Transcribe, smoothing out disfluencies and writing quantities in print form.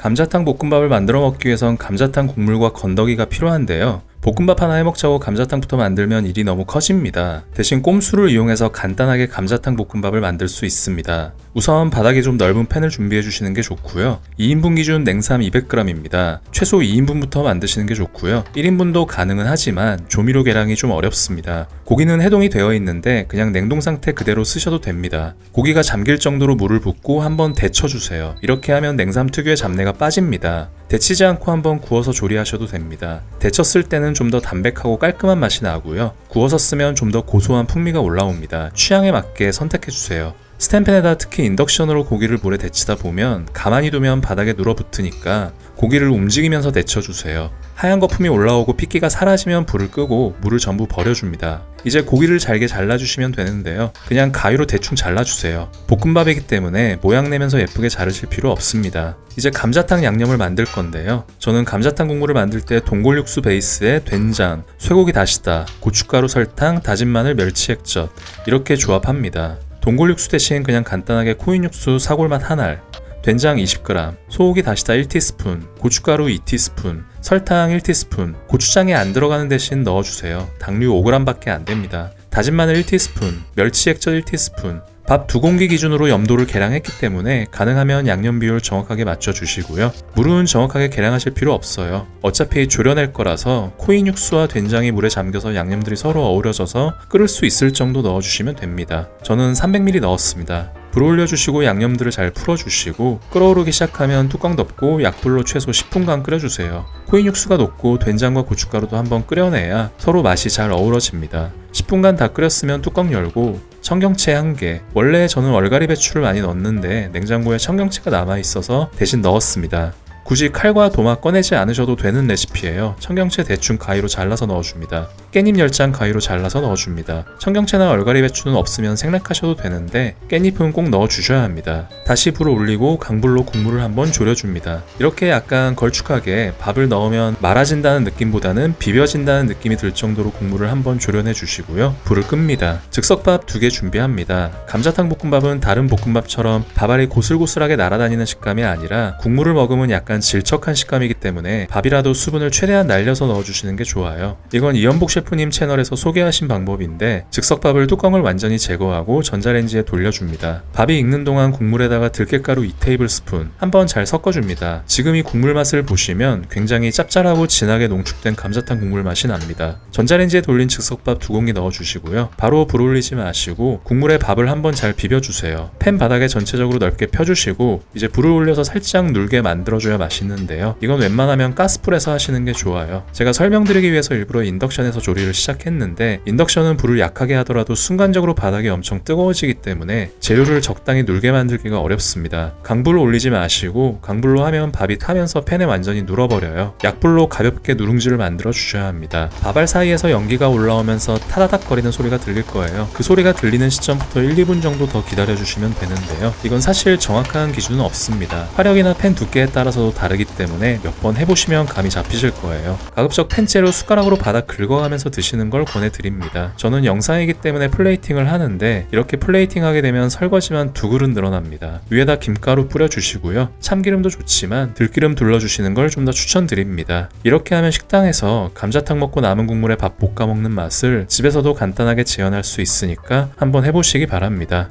감자탕 볶음밥을 만들어 먹기 위해선 감자탕 국물과 건더기가 필요한데요. 볶음밥 하나 해먹자고 감자탕부터 만들면 일이 너무 커집니다. 대신 꼼수를 이용해서 간단하게 감자탕 볶음밥을 만들 수 있습니다. 우선 바닥에 좀 넓은 팬을 준비해 주시는 게 좋고요. 2인분 기준 냉삼 200g입니다. 최소 2인분부터 만드시는 게 좋고요. 1인분도 가능은 하지만 조미료 계량이 좀 어렵습니다. 고기는 해동이 되어 있는데 그냥 냉동 상태 그대로 쓰셔도 됩니다. 고기가 잠길 정도로 물을 붓고 한번 데쳐주세요. 이렇게 하면 냉삼 특유의 잡내가 빠집니다. 데치지 않고 한번 구워서 조리하셔도 됩니다. 데쳤을 때는 좀 더 담백하고 깔끔한 맛이 나고요. 구워서 쓰면 좀 더 고소한 풍미가 올라옵니다. 취향에 맞게 선택해주세요. 스텐팬에다 특히 인덕션으로 고기를 물에 데치다 보면 가만히 두면 바닥에 눌어붙으니까 고기를 움직이면서 데쳐주세요. 하얀 거품이 올라오고 핏기가 사라지면 불을 끄고 물을 전부 버려줍니다. 이제 고기를 잘게 잘라주시면 되는데요. 그냥 가위로 대충 잘라주세요. 볶음밥이기 때문에 모양 내면서 예쁘게 자르실 필요 없습니다. 이제 감자탕 양념을 만들 건데요. 저는 감자탕 국물을 만들 때 동골 육수 베이스에 된장, 쇠고기 다시다, 고춧가루, 설탕, 다진 마늘, 멸치 액젓 이렇게 조합합니다. 동골 육수 대신 그냥 간단하게 코인 육수 사골맛 한 알, 된장 20g, 소고기 다시다 1티스푼, 고춧가루 2티스푼, 설탕 1티스푼, 고추장에 안 들어가는 대신 넣어주세요. 당류 5g밖에 안 됩니다. 다진 마늘 1티스푼, 멸치 액젓 1티스푼, 밥 2공기 기준으로 염도를 계량했기 때문에 가능하면 양념 비율 정확하게 맞춰주시고요. 물은 정확하게 계량하실 필요 없어요. 어차피 졸여낼 거라서 코인 육수와 된장이 물에 잠겨서 양념들이 서로 어우러져서 끓을 수 있을 정도 넣어주시면 됩니다. 저는 300ml 넣었습니다. 불 올려주시고 양념들을 잘 풀어주시고 끓어오르기 시작하면 뚜껑 덮고 약불로 최소 10분간 끓여주세요. 코인 육수가 녹고 된장과 고춧가루도 한번 끓여내야 서로 맛이 잘 어우러집니다. 10분간 다 끓였으면 뚜껑 열고 청경채 1개, 원래 저는 얼갈이 배추를 많이 넣는데 냉장고에 청경채가 남아있어서 대신 넣었습니다. 굳이 칼과 도마 꺼내지 않으셔도 되는 레시피예요. 청경채 대충 가위로 잘라서 넣어줍니다. 깻잎 10장 가위로 잘라서 넣어줍니다. 청경채나 얼갈이 배추는 없으면 생략하셔도 되는데 깻잎은 꼭 넣어주셔야 합니다. 다시 불을 올리고 강불로 국물을 한번 졸여줍니다. 이렇게 약간 걸쭉하게 밥을 넣으면 말아진다는 느낌보다는 비벼진다는 느낌이 들 정도로 국물을 한번 졸여내 주시고요. 불을 끕니다. 즉석밥 2개 준비합니다. 감자탕 볶음밥은 다른 볶음밥처럼 밥알이 고슬고슬하게 날아다니는 식감이 아니라 국물을 먹으면 약간 질척한 식감이기 때문에 밥이라도 수분을 최대한 날려서 넣어주시는 게 좋아요. 이건 이연복 셰프님 채널에서 소개하신 방법인데 즉석밥을 뚜껑을 완전히 제거하고 전자레인지에 돌려줍니다. 밥이 익는 동안 국물에다가 들깨가루 2테이블스푼 한번 잘 섞어줍니다. 지금 이 국물 맛을 보시면 굉장히 짭짤하고 진하게 농축된 감자탕 국물 맛이 납니다. 전자레인지에 돌린 즉석밥 2공기 넣어주시고요. 바로 불 올리지 마시고 국물에 밥을 한번 잘 비벼주세요. 팬 바닥에 전체적으로 넓게 펴주시고 이제 불을 올려서 살짝 눌게 만들어줘야 맛있는데요. 이건 웬만하면 가스불에서 하시는 게 좋아요. 제가 설명드리기 위해서 일부러 인덕션에서 조리를 시작했는데 인덕션은 불을 약하게 하더라도 순간적으로 바닥이 엄청 뜨거워지기 때문에 재료를 적당히 눌게 만들기가 어렵습니다. 강불을 올리지 마시고 강불로 하면 밥이 타면서 팬에 완전히 눌어버려요. 약불로 가볍게 누룽지를 만들어 주셔야 합니다. 밥알 사이에서 연기가 올라오면서 타다닥거리는 소리가 들릴 거예요. 그 소리가 들리는 시점부터 1, 2분 정도 더 기다려주시면 되는데요. 이건 사실 정확한 기준은 없습니다. 화력이나 팬 두께에 따라서도 다르기 때문에 몇 번 해보시면 감이 잡히실 거예요. 가급적 팬째로 숟가락으로 바닥 긁어가면서 드시는 걸 권해드립니다. 저는 영상이기 때문에 플레이팅을 하는데 이렇게 플레이팅 하게 되면 설거지만 2그릇 늘어납니다. 위에다 김가루 뿌려주시고요. 참기름도 좋지만 들기름 둘러주시는 걸 좀 더 추천드립니다. 이렇게 하면 식당에서 감자탕 먹고 남은 국물에 밥 볶아 먹는 맛을 집에서도 간단하게 재현할 수 있으니까 한번 해보시기 바랍니다.